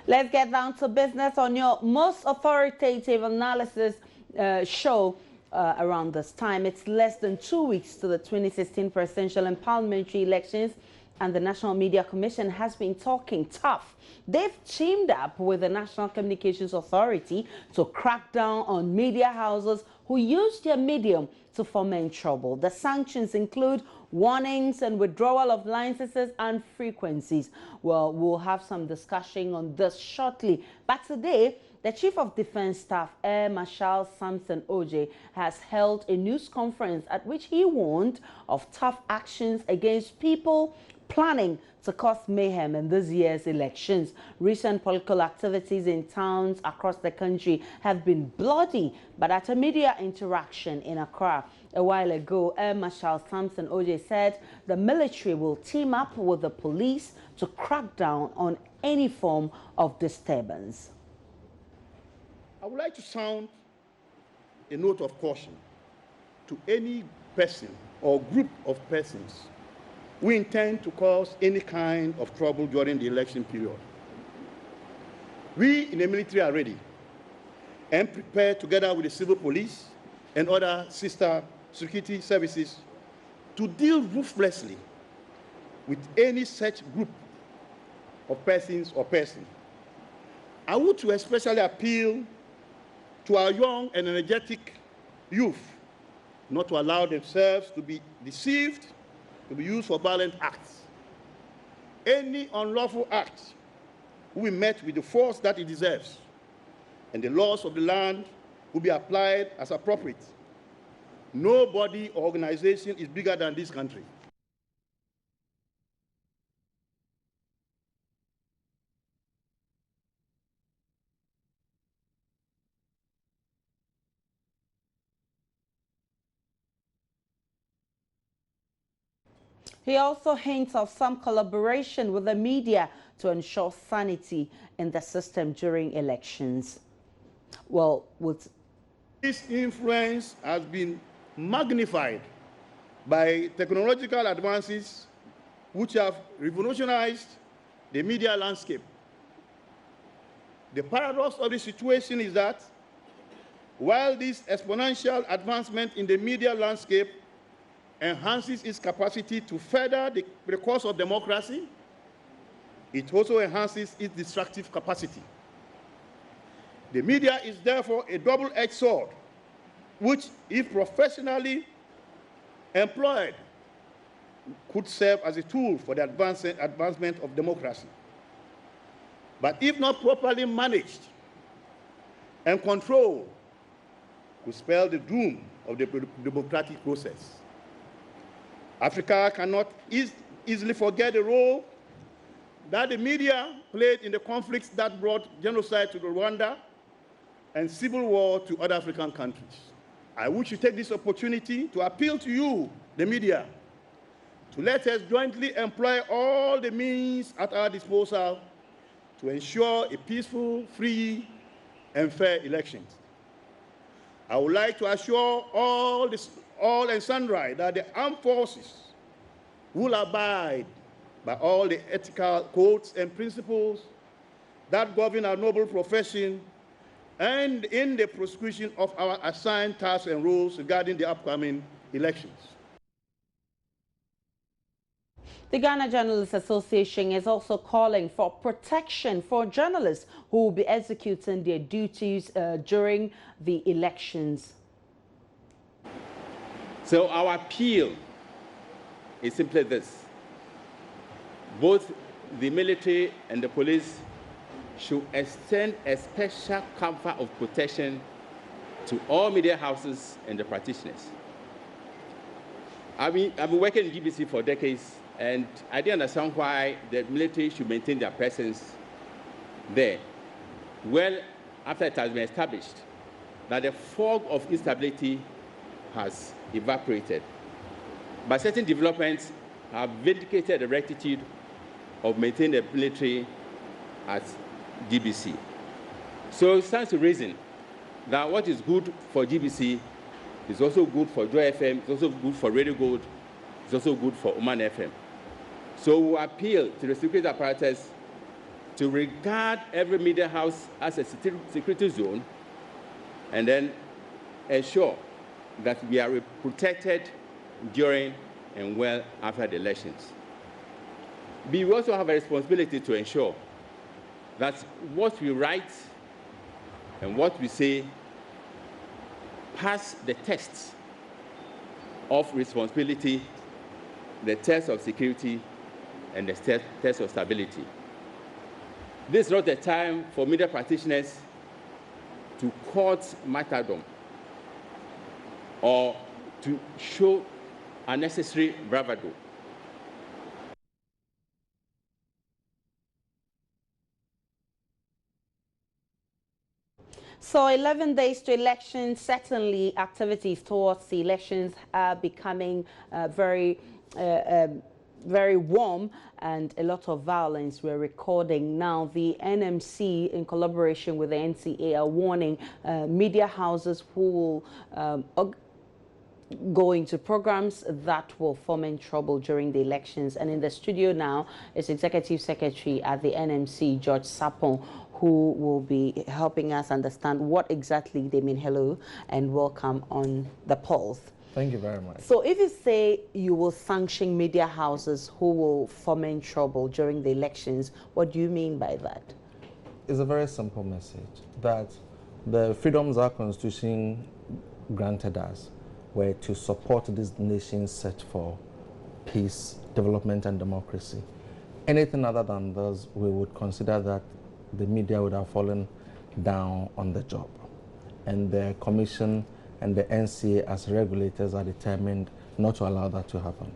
Let's get down to business on your most authoritative analysis show around this time. It's less than 2 weeks to the 2016 presidential and parliamentary elections, and the National Media Commission has been talking tough. They've teamed up with the National Communications Authority to crack down on media houses who use their medium to foment trouble. The sanctions include warnings and withdrawal of licenses and frequencies. Well, we'll have some discussion on this shortly. But today, the Chief of Defense Staff, Air Marshal Samson Oje, has held a news conference at which he warned of tough actions against people planning to cause mayhem in this year's elections. Recent political activities in towns across the country have been bloody, but at a media interaction in Accra a while ago, Air Marshal Samson Oje said the military will team up with the police to crack down on any form of disturbance. I would like to sound a note of caution to any person or group of persons who intend to cause any kind of trouble during the election period. We in the military are ready and prepared, together with the civil police and other sister security services, to deal ruthlessly with any such group of persons or person. I would to especially appeal to our young and energetic youth not to allow themselves to be deceived, to be used for violent acts. Any unlawful act will be met with the force that it deserves, and the laws of the land will be applied as appropriate. No body or organization is bigger than this country. He also hints of some collaboration with the media to ensure sanity in the system during elections. Well, this influence has been magnified by technological advances which have revolutionized the media landscape. The paradox of the situation is that while this exponential advancement in the media landscape enhances its capacity to further the cause of democracy, it also enhances its destructive capacity. The media is therefore a double-edged sword, which, if professionally employed, could serve as a tool for the advancement of democracy. But if not properly managed and controlled, could spell the doom of the democratic process. Africa cannot easily forget the role that the media played in the conflicts that brought genocide to Rwanda and civil war to other African countries. I wish to take this opportunity to appeal to you, the media, to let us jointly employ all the means at our disposal to ensure a peaceful, free, and fair elections. I would like to assure all and sundry that the armed forces will abide by all the ethical codes and principles that govern our noble profession and in the prosecution of our assigned tasks and roles regarding the upcoming elections. The Ghana Journalists Association is also calling for protection for journalists who will be executing their duties during the elections. So our appeal is simply this: both the military and the police should extend a special cover of protection to all media houses and the practitioners. I've been working in GBC for decades, and I didn't understand why the military should maintain their presence there. Well, after it has been established that the fog of instability has evaporated, but certain developments have vindicated the rectitude of maintaining the military at GBC. So it stands to reason that what is good for GBC is also good for Joy FM, it's also good for Radio Gold, it's also good for Oman FM. So we appeal to the security apparatus to regard every media house as a security zone and then ensure that we are protected during and well after the elections. We also have a responsibility to ensure that what we write and what we say pass the tests of responsibility, the test of security, and the test of stability. This is not the time for media practitioners to court martyrdom or to show unnecessary bravado. So 11 days to elections, certainly activities towards the elections are becoming very warm, and a lot of violence we're recording now. The NMC, in collaboration with the NCA, are warning media houses who will go into programs that will foment trouble during the elections. And in the studio now is Executive Secretary at the NMC, George Sapon, who will be helping us understand what exactly they mean. Hello and welcome on the Pulse. Thank you very much. So if you say you will sanction media houses who will foment trouble during the elections, what do you mean by that? It's a very simple message that the freedoms our Constitution granted us were to support this nation's search for peace, development, and democracy. Anything other than this, we would consider that the media would have fallen down on the job. And the Commission and the NCA as regulators are determined not to allow that to happen.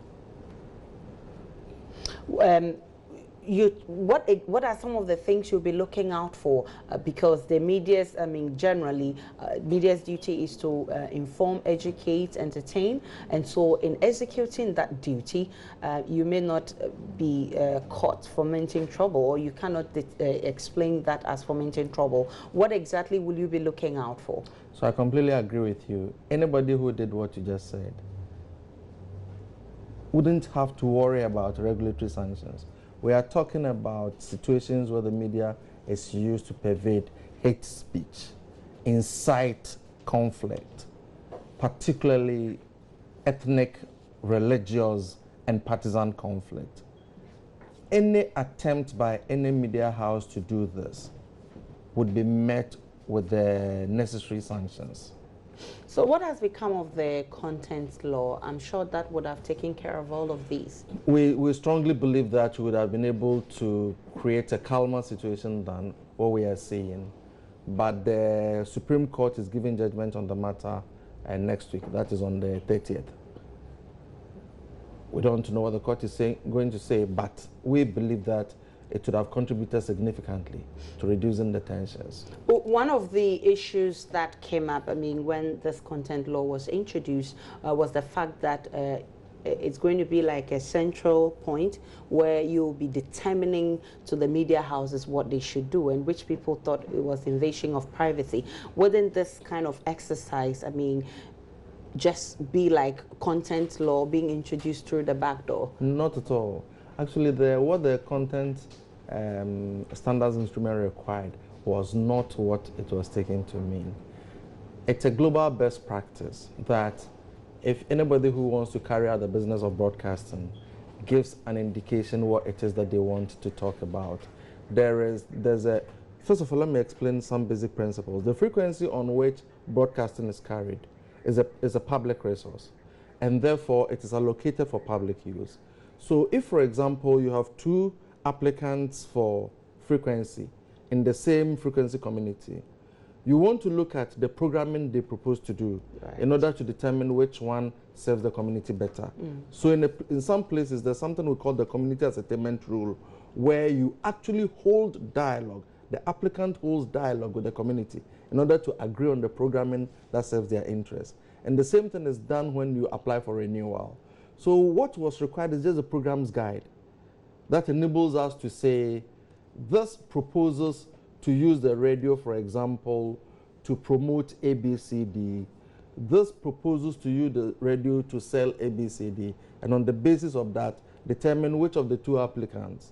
What are some of the things you'll be looking out for? Because the media's, generally, media's duty is to inform, educate, entertain. And so in executing that duty, you may not be caught fomenting trouble, or you cannot explain that as fomenting trouble. What exactly will you be looking out for? So I completely agree with you. Anybody who did what you just said wouldn't have to worry about regulatory sanctions. We are talking about situations where the media is used to pervade hate speech, incite conflict, particularly ethnic, religious, and partisan conflict. Any attempt by any media house to do this would be met with the necessary sanctions. So what has become of the content law? I'm sure that would have taken care of all of these. We strongly believe that we would have been able to create a calmer situation than what we are seeing. But the Supreme Court is giving judgment on the matter next week. That is on the 30th. We don't know what the court is going to say, but we believe that it would have contributed significantly to reducing the tensions. One of the issues that came up, when this content law was introduced, was the fact that it's going to be like a central point where you'll be determining to the media houses what they should do, and which people thought it was invasion of privacy. Wouldn't this kind of exercise, just be like content law being introduced through the back door? Not at all. Actually, what the content standards instrument required was not what it was taken to mean. It's a global best practice that if anybody who wants to carry out the business of broadcasting gives an indication what it is that they want to talk about, first of all, let me explain some basic principles. The frequency on which broadcasting is carried is a public resource, and therefore it is allocated for public use. So if, for example, you have two applicants for frequency in the same frequency community, you want to look at the programming they propose to do in order to determine which one serves the community better. So in some places, there's something we call the community ascertainment rule, where you actually hold dialogue. The applicant holds dialogue with the community in order to agree on the programming that serves their interests. And the same thing is done when you apply for renewal. So what was required is just a program's guide that enables us to say, this proposes to use the radio, for example, to promote ABCD. This proposes to use the radio to sell ABCD. And on the basis of that, determine which of the two applicants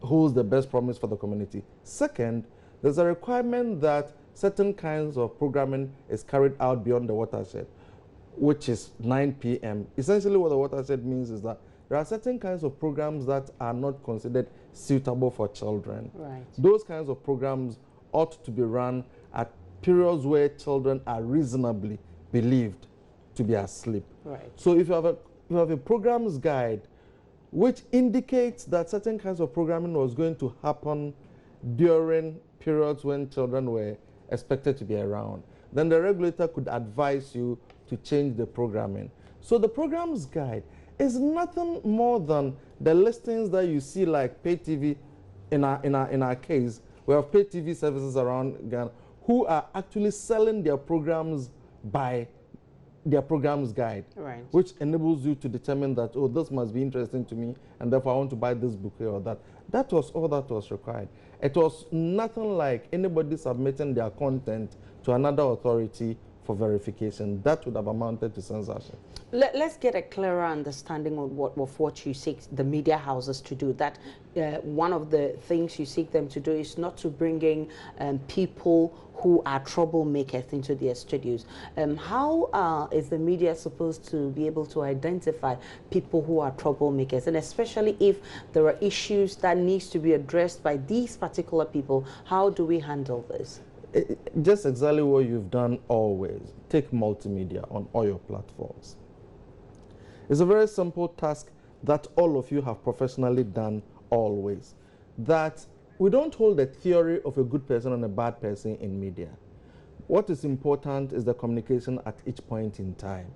holds the best promise for the community. Second, there's a requirement that certain kinds of programming is carried out beyond the watershed, which is 9 p.m. Essentially, what the watershed means is that there are certain kinds of programs that are not considered suitable for children. Right. Those kinds of programs ought to be run at periods where children are reasonably believed to be asleep. Right. So if you have a programs guide which indicates that certain kinds of programming was going to happen during periods when children were expected to be around, then the regulator could advise you to change the programming. So the programs guide is nothing more than the listings that you see, like pay TV. In our case, we have pay TV services around Ghana who are actually selling their programs by their programs guide, Right. which enables you to determine that, oh, this must be interesting to me, and therefore I want to buy this bouquet or that. That was all that was required. It was nothing like anybody submitting their content to another authority for verification. That would have amounted to censorship. Let's get a clearer understanding of what you seek the media houses to do. That one of the things you seek them to do is not to bring in people who are troublemakers into their studios. How is the media supposed to be able to identify people who are troublemakers, and especially if there are issues that needs to be addressed by these particular people? How do we handle this? Just exactly what you've done always. Take multimedia on all your platforms. It's a very simple task that all of you have professionally done always. That we don't hold the theory of a good person and a bad person in media. What is important is the communication at each point in time.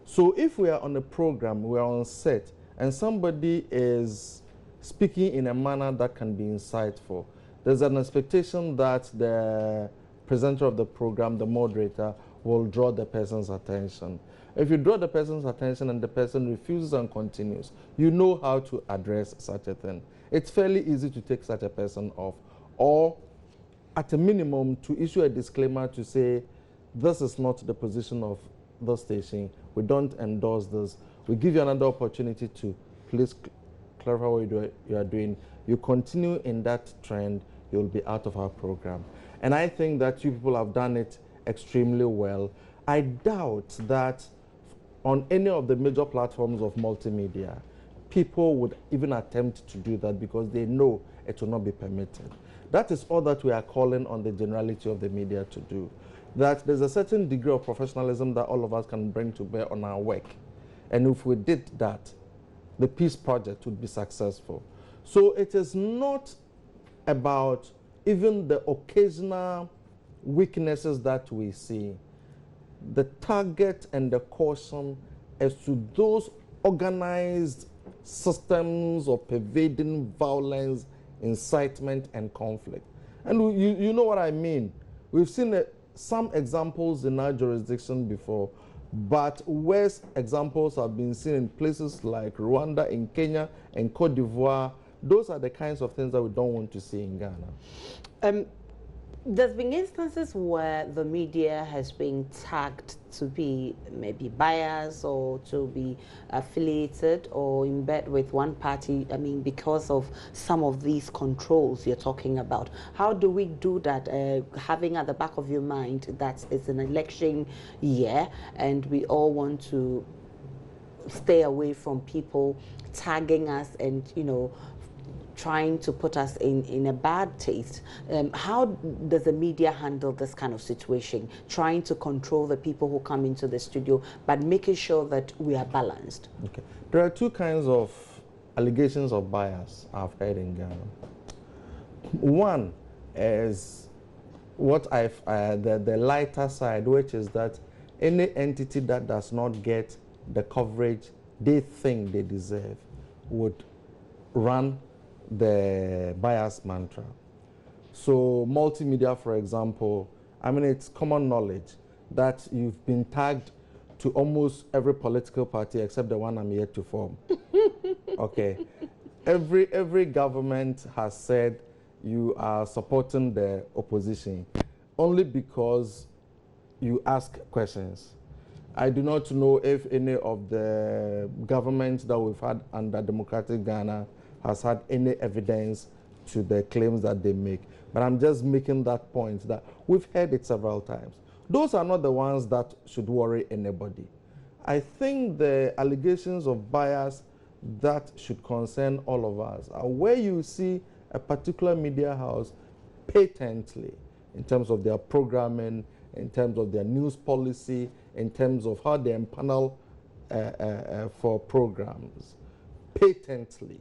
So if we are on a program, we are on set, and somebody is speaking in a manner that can be insightful, there's an expectation that the presenter of the program, the moderator, will draw the person's attention. If you draw the person's attention and the person refuses and continues, you know how to address such a thing. It's fairly easy to take such a person off, or at a minimum to issue a disclaimer to say, this is not the position of the station, we don't endorse this, we give you another opportunity to please clarify what you are doing. You continue in that trend, you'll be out of our program. And I think that you people have done it extremely well. I doubt that on any of the major platforms of multimedia, people would even attempt to do that because they know it will not be permitted. That is all that we are calling on the generality of the media to do. That there's a certain degree of professionalism that all of us can bring to bear on our work. And if we did that, the peace project would be successful. So it is not about even the occasional weaknesses that we see. The target and the caution is to those organized systems of pervading violence, incitement, and conflict. And you know what I mean. We've seen some examples in our jurisdiction before, but worse examples have been seen in places like Rwanda, in Kenya, and Cote d'Ivoire. Those are the kinds of things that we don't want to see in Ghana. There's been instances where the media has been tagged to be maybe biased or to be affiliated or in bed with one party, I mean, because of some of these controls you're talking about. How do we do that, having at the back of your mind that it's an election year and we all want to stay away from people tagging us and, you know, trying to put us in a bad taste? How does the media handle this kind of situation, trying to control the people who come into the studio, but making sure that we are balanced? Okay. There are two kinds of allegations of bias I've heard in Ghana. One is what the lighter side, which is that any entity that does not get the coverage they think they deserve would run the bias mantra. So multimedia, for example, I mean, it's common knowledge that you've been tagged to almost every political party except the one I'm yet to form. Okay. Every government has said you are supporting the opposition only because you ask questions. I do not know if any of the governments that we've had under democratic Ghana has had any evidence to the claims that they make. But I'm just making that point that we've heard it several times. Those are not the ones that should worry anybody. I think the allegations of bias that should concern all of us are where you see a particular media house patently, in terms of their programming, in terms of their news policy, in terms of how they empanel for programs, patently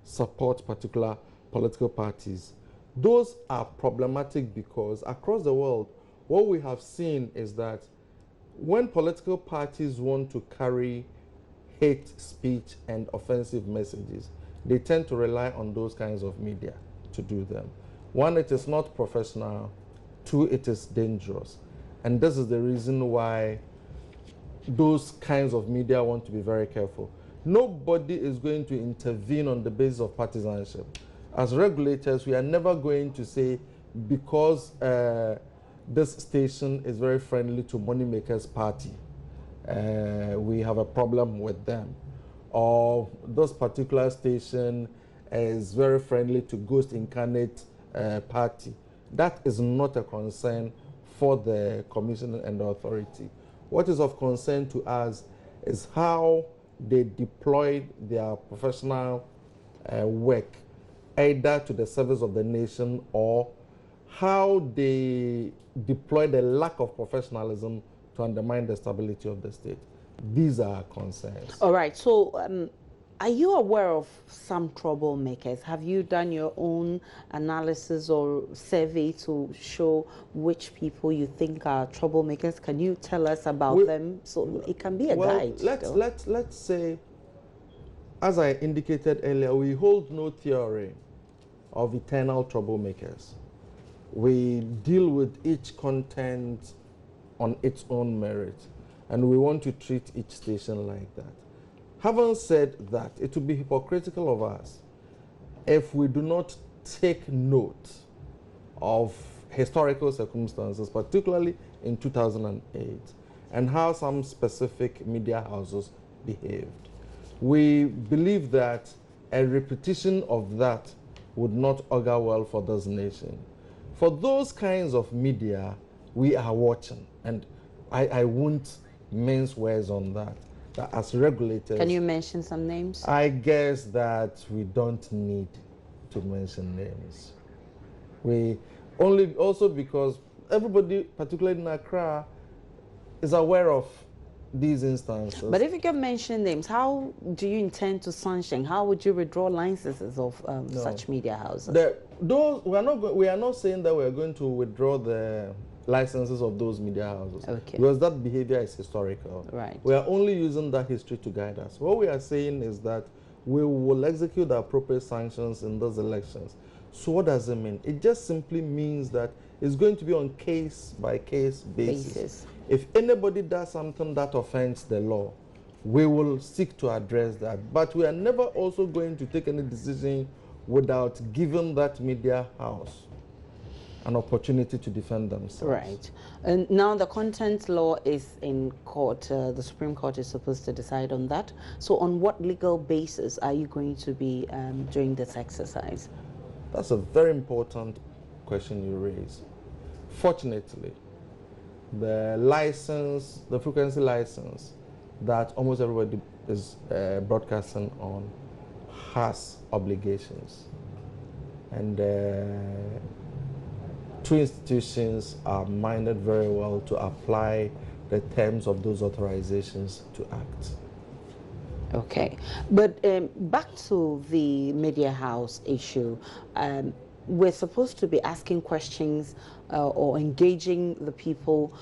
support particular political parties. Those are problematic because across the world, what we have seen is that when political parties want to carry hate speech and offensive messages, they tend to rely on those kinds of media to do them. One, it is not professional. Two, it is dangerous. And this is the reason why those kinds of media want to be very careful. Nobody is going to intervene on the basis of partisanship. As regulators, we are never going to say, because this station is very friendly to Moneymakers Party, we have a problem with them. Or this particular station is very friendly to Ghost Incarnate Party. That is not a concern for the Commission and the authority. What is of concern to us is how they deploy their professional work, either to the service of the nation, or how they deploy the lack of professionalism to undermine the stability of the state. These are our concerns. All right. So are you aware of some troublemakers? Have you done your own analysis or survey to show which people you think are troublemakers? Can you tell us about them? So it can be a guide. Let's say, as I indicated earlier, we hold no theory of eternal troublemakers. We deal with each content on its own merit, and we want to treat each station like that. Having said that, it would be hypocritical of us if we do not take note of historical circumstances, particularly in 2008, and how some specific media houses behaved. We believe that a repetition of that would not augur well for this nation. For those kinds of media, we are watching, and I won't mince words on that. That as regulators, can you mention some names? I guess that we don't need to mention names. We only also because everybody, particularly in Accra, is aware of these instances. But if you can mention names, how do you intend to sanction? How would you withdraw licenses of such media houses? We are not saying that we are going to withdraw the licenses of those media houses, because that behavior is historical. Right. We are only using that history to guide us. What we are saying is that we will execute the appropriate sanctions in those elections. So what does it mean? It just simply means that it's going to be on case-by-case basis. If anybody does something that offends the law, we will seek to address that. But we are never also going to take any decision without giving that media house an opportunity to defend themselves. Right. And now the content law is in court. The Supreme Court is supposed to decide on that. So on what legal basis are you going to be doing this exercise? That's a very important question you raise. Fortunately, the license, the frequency license that almost everybody is broadcasting on has obligations. And two institutions are minded very well to apply the terms of those authorizations to act. Okay, but back to the media house issue. We're supposed to be asking questions or engaging the people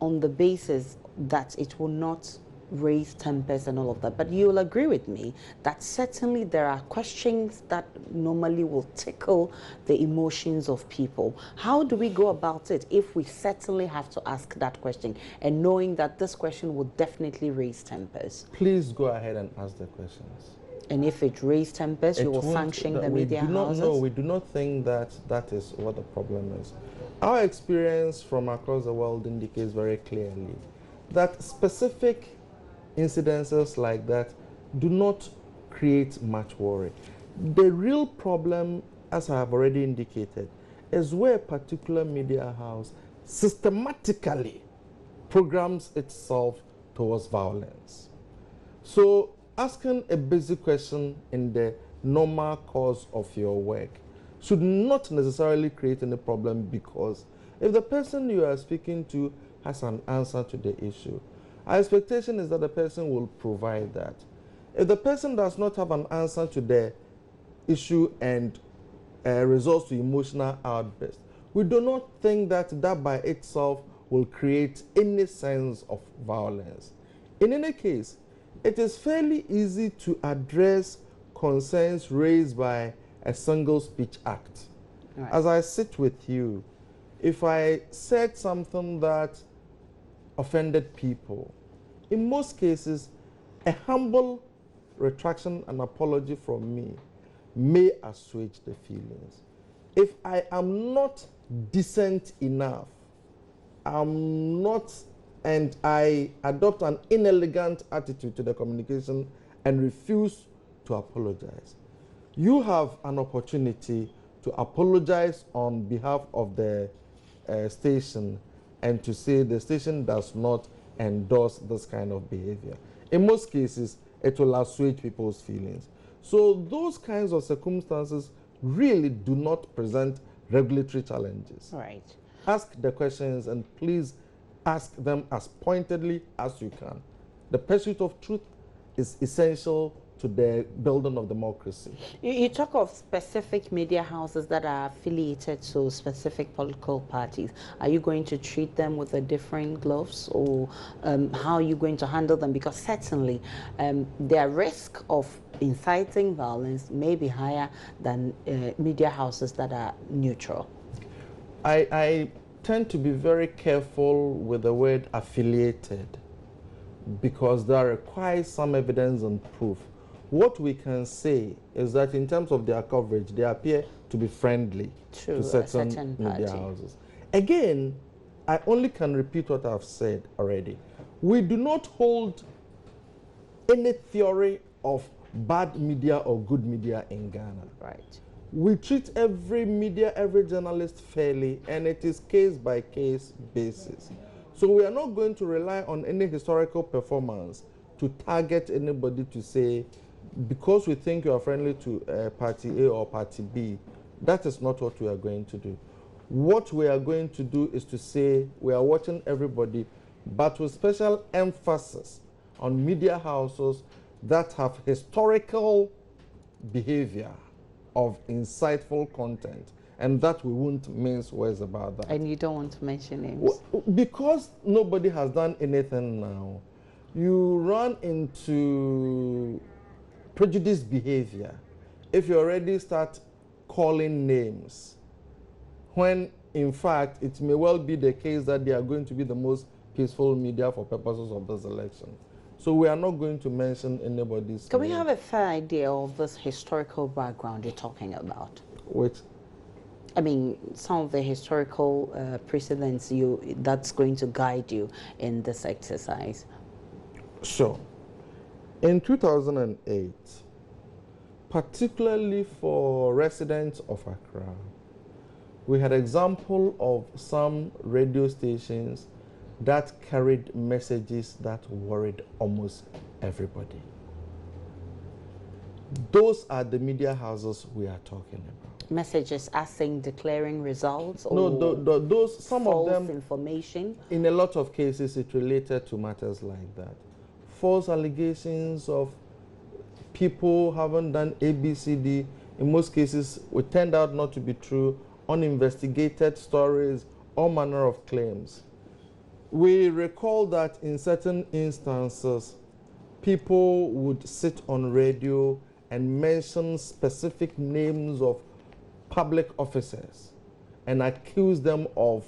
on the basis that it will not raise tempers and all of that. But you'll agree with me that certainly there are questions that normally will tickle the emotions of people. How do we go about it if we certainly have to ask that question and knowing that this question will definitely raise tempers? Please go ahead and ask the questions. And if it raises tempers, you will sanction the media houses? No, we do not think that that is what the problem is. Our experience from across the world indicates very clearly that specific incidences like that do not create much worry. The real problem, as I have already indicated, is where a particular media house systematically programs itself towards violence. So asking a basic question in the normal course of your work should not necessarily create any problem, because if the person you are speaking to has an answer to the issue, our expectation is that the person will provide that. If the person does not have an answer to the issue and resorts to emotional outburst, we do not think that that by itself will create any sense of violence. In any case, it is fairly easy to address concerns raised by a single speech act. Right. As I sit with you, if I said something that offended people, in most cases, a humble retraction and apology from me may assuage the feelings. If I am not decent enough, and I adopt an inelegant attitude to the communication and refuse to apologize, you have an opportunity to apologize on behalf of the station and to say the station does not endorse this kind of behavior. In most cases, it will assuage people's feelings. So those kinds of circumstances really do not present regulatory challenges. Right. Ask the questions and please ask them as pointedly as you can. The pursuit of truth is essential to the building of democracy. You talk of specific media houses that are affiliated to specific political parties. Are you going to treat them with a different gloves, or how are you going to handle them? Because certainly their risk of inciting violence may be higher than media houses that are neutral. I tend to be very careful with the word affiliated, because that requires some evidence and proof. What we can say is that in terms of their coverage, they appear to be friendly to certain media houses. Again, I only can repeat what I've said already. We do not hold any theory of bad media or good media in Ghana. Right. We treat every media, every journalist fairly, and it is case-by-case basis. So we are not going to rely on any historical performance to target anybody to say, because we think you are friendly to party A or party B. That is not what we are going to do. What we are going to do is to say we are watching everybody, but with special emphasis on media houses that have historical behavior of insightful content, and that we won't mince words about that. And you don't want to mention names? Because nobody has done anything now, you run into prejudiced behavior if you already start calling names, when in fact it may well be the case that they are going to be the most peaceful media for purposes of this election. So we are not going to mention anybody's name. Can we have a fair idea of this historical background you're talking about? Which? I mean, some of the historical precedents that's going to guide you in this exercise. Sure. In 2008, particularly for residents of Accra, we had example of some radio stations that carried messages that worried almost everybody. Those are the media houses we are talking about. Messages as saying declaring results, or no, those some false of them information? In a lot of cases, it related to matters like that. False allegations of people haven't done ABCD. In most cases, it turned out not to be true. Uninvestigated stories, all manner of claims. We recall that in certain instances, people would sit on radio and mention specific names of public officers and accuse them of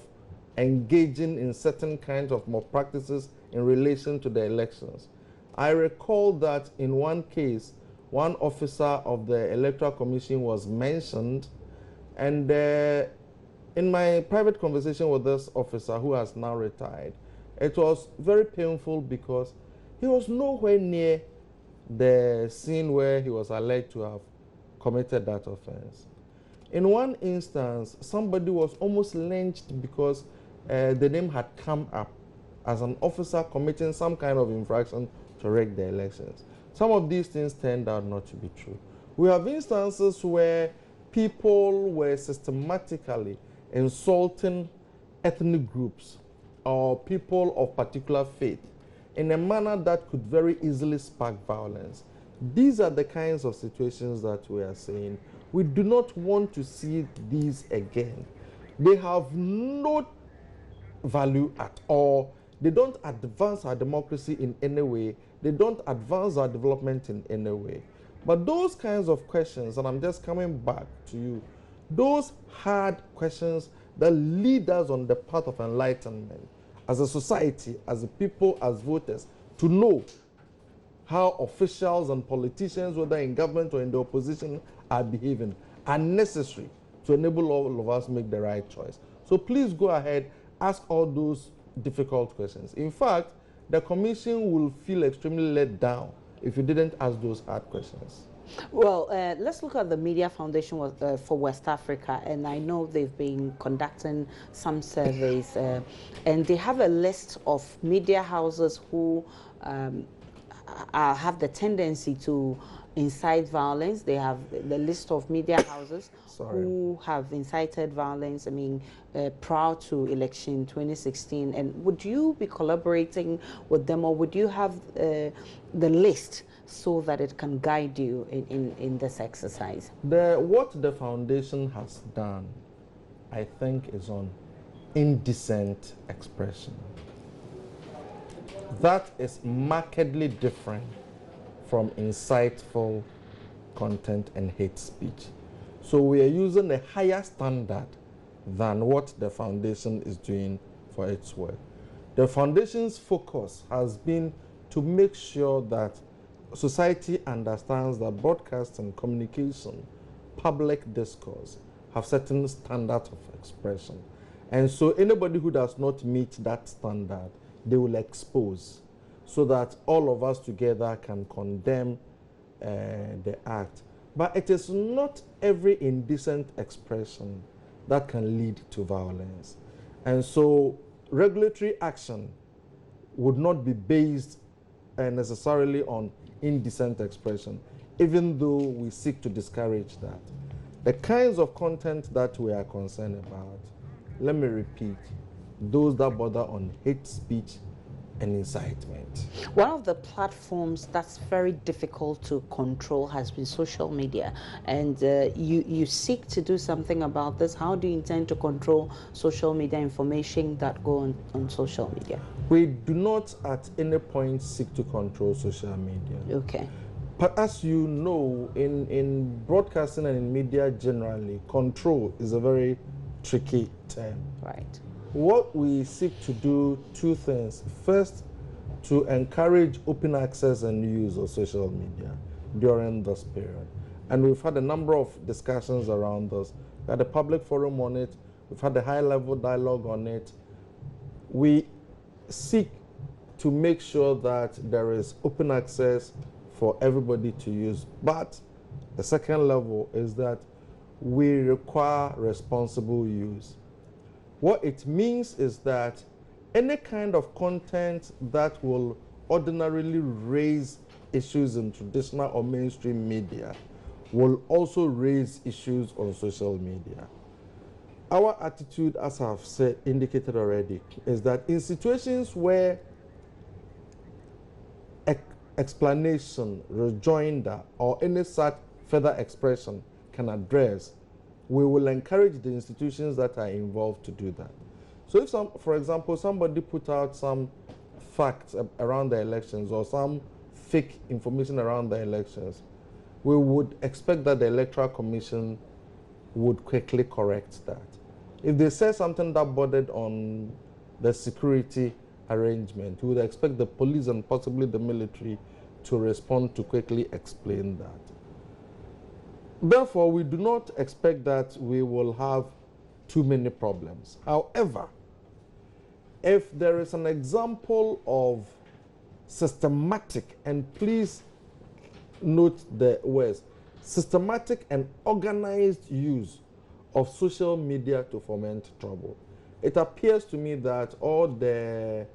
engaging in certain kinds of malpractices in relation to the elections. I recall that in one case, one officer of the Electoral Commission was mentioned, and in my private conversation with this officer, who has now retired, it was very painful because he was nowhere near the scene where he was alleged to have committed that offense. In one instance, somebody was almost lynched because the name had come up as an officer committing some kind of infraction to rig the elections. Some of these things turned out not to be true. We have instances where people were systematically insulting ethnic groups or people of particular faith in a manner that could very easily spark violence. These are the kinds of situations that we are saying we do not want to see these again. They have no value at all. They don't advance our democracy in any way. They don't advance our development in any way. But those kinds of questions, and I'm just coming back to you, those hard questions that lead us on the path of enlightenment as a society, as a people, as voters, to know how officials and politicians, whether in government or in the opposition, are behaving, are necessary to enable all of us make the right choice. So please go ahead, ask all those difficult questions. In fact, the commission will feel extremely let down if you didn't ask those hard questions. Well, let's look at the Media Foundation for West Africa, and I know they've been conducting some surveys, and they have a list of media houses who have the tendency to incite violence. They have the list of media houses who have incited violence, I mean, prior to election 2016. And would you be collaborating with them, or would you have the list so that it can guide you in this exercise? What the foundation has done, I think, is on indecent expression. That is markedly different from insightful content and hate speech. So we are using a higher standard than what the foundation is doing for its work. The foundation's focus has been to make sure that society understands that broadcast and communication, public discourse, have certain standards of expression. And so anybody who does not meet that standard, they will expose, so that all of us together can condemn the act. But it is not every indecent expression that can lead to violence. And so regulatory action would not be based necessarily on indecent expression, even though we seek to discourage that. The kinds of content that we are concerned about, let me repeat, those that border on hate speech and incitement. One of the platforms that's very difficult to control has been social media, and you seek to do something about this. How do you intend to control social media information that go on social media? We do not at any point seek to control social media. Okay. But as you know, in broadcasting and in media generally, control is a very tricky term. Right. What we seek to do, two things. First, to encourage open access and use of social media during this period. And we've had a number of discussions around this. We had a public forum on it. We've had a high-level dialogue on it. We seek to make sure that there is open access for everybody to use. But the second level is that we require responsible use. What it means is that any kind of content that will ordinarily raise issues in traditional or mainstream media will also raise issues on social media. Our attitude, as I've said, indicated already, is that in situations where explanation, rejoinder, or any such further expression can address, we will encourage the institutions that are involved to do that. So if, for example, somebody put out some facts around the elections or some fake information around the elections, we would expect that the Electoral Commission would quickly correct that. If they say something that bordered on the security arrangement, we would expect the police and possibly the military to respond to quickly explain that. Therefore, we do not expect that we will have too many problems. However, if there is an example of systematic, and please note the words, systematic and organized use of social media to foment trouble. It appears to me that all the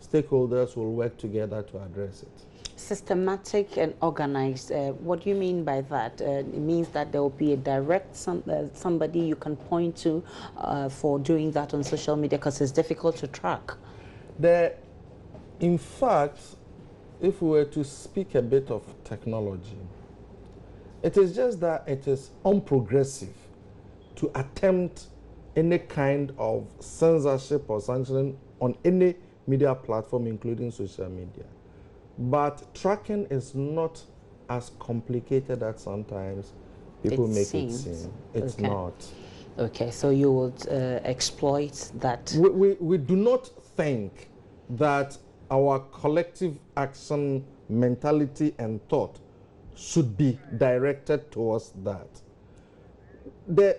stakeholders will work together to address it. Systematic and organized. What do you mean by that? It means that there will be a direct somebody you can point to for doing that on social media, because it's difficult to track. In fact, if we were to speak a bit of technology, it is just that it is unprogressive to attempt any kind of censorship or sanctioning on any media platform, including social media. But tracking is not as complicated as sometimes people make it seem. It's not. Okay, so you would exploit that. We do not think that our collective action mentality and thought should be directed towards that.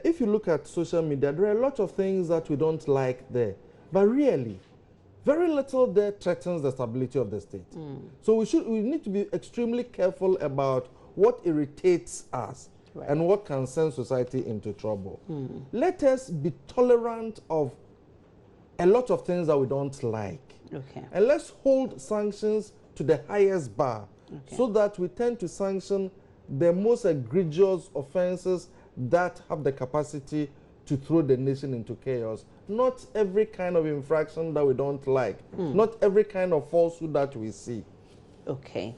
If you look at social media, there are a lot of things that we don't like there, but really, very little there threatens the stability of the state. So we need to be extremely careful about what irritates us and what can send society into trouble. Let us be tolerant of a lot of things that we don't like. And let's hold sanctions to the highest bar so that we tend to sanction the most egregious offenses that have the capacity to throw the nation into chaos. Not every kind of infraction that we don't like, not every kind of falsehood that we see. Okay.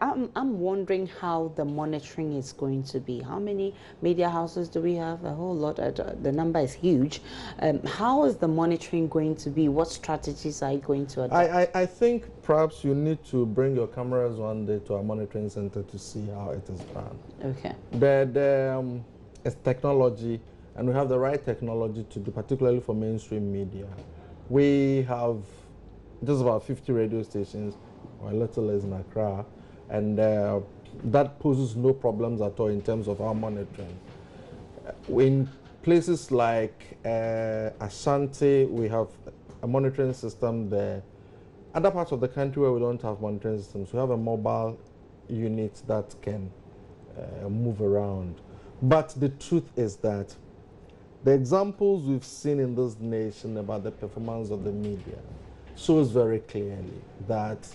I'm wondering how the monitoring is going to be. How many media houses do we have? A whole lot. The number is huge. How is the monitoring going to be? What strategies are you going to adopt? I think perhaps you need to bring your cameras one day to our monitoring center to see how it is done. Okay. It's technology, and we have the right technology to do, particularly for mainstream media. We have just about 50 radio stations, or a little less in Accra, and that poses no problems at all in terms of our monitoring. In places like Ashanti, we have a monitoring system there. Other parts of the country where we don't have monitoring systems, we have a mobile unit that can move around. But the truth is that the examples we've seen in this nation about the performance of the media shows very clearly that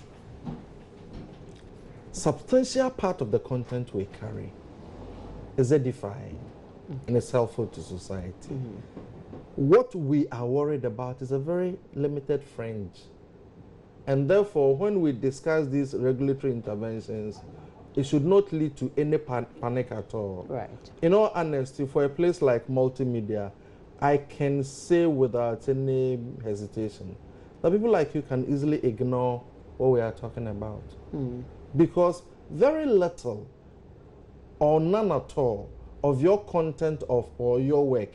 substantial part of the content we carry is edifying and is helpful to society. What we are worried about is a very limited fringe. And therefore, when we discuss these regulatory interventions, it should not lead to any panic at all. Right. In all honesty, for a place like multimedia, I can say without any hesitation that people like you can easily ignore what we are talking about. Because very little or none at all of your content or your work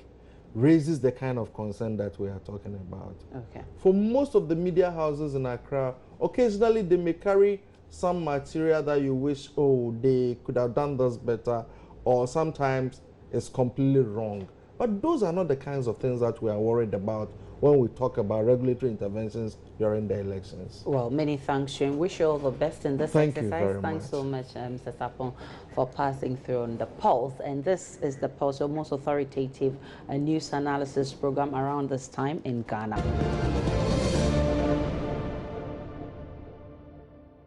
raises the kind of concern that we are talking about. Okay. For most of the media houses in Accra, occasionally they may carry some material that you wish, oh, they could have done this better, or sometimes it's completely wrong. But those are not the kinds of things that we are worried about when we talk about regulatory interventions during the elections. Well, many thanks, and wish you all the best in this Thank exercise. you very Thanks much. so much, Mr. Sapon, for passing through on the Pulse. And this is the Pulse, your most authoritative news analysis program around this time in Ghana.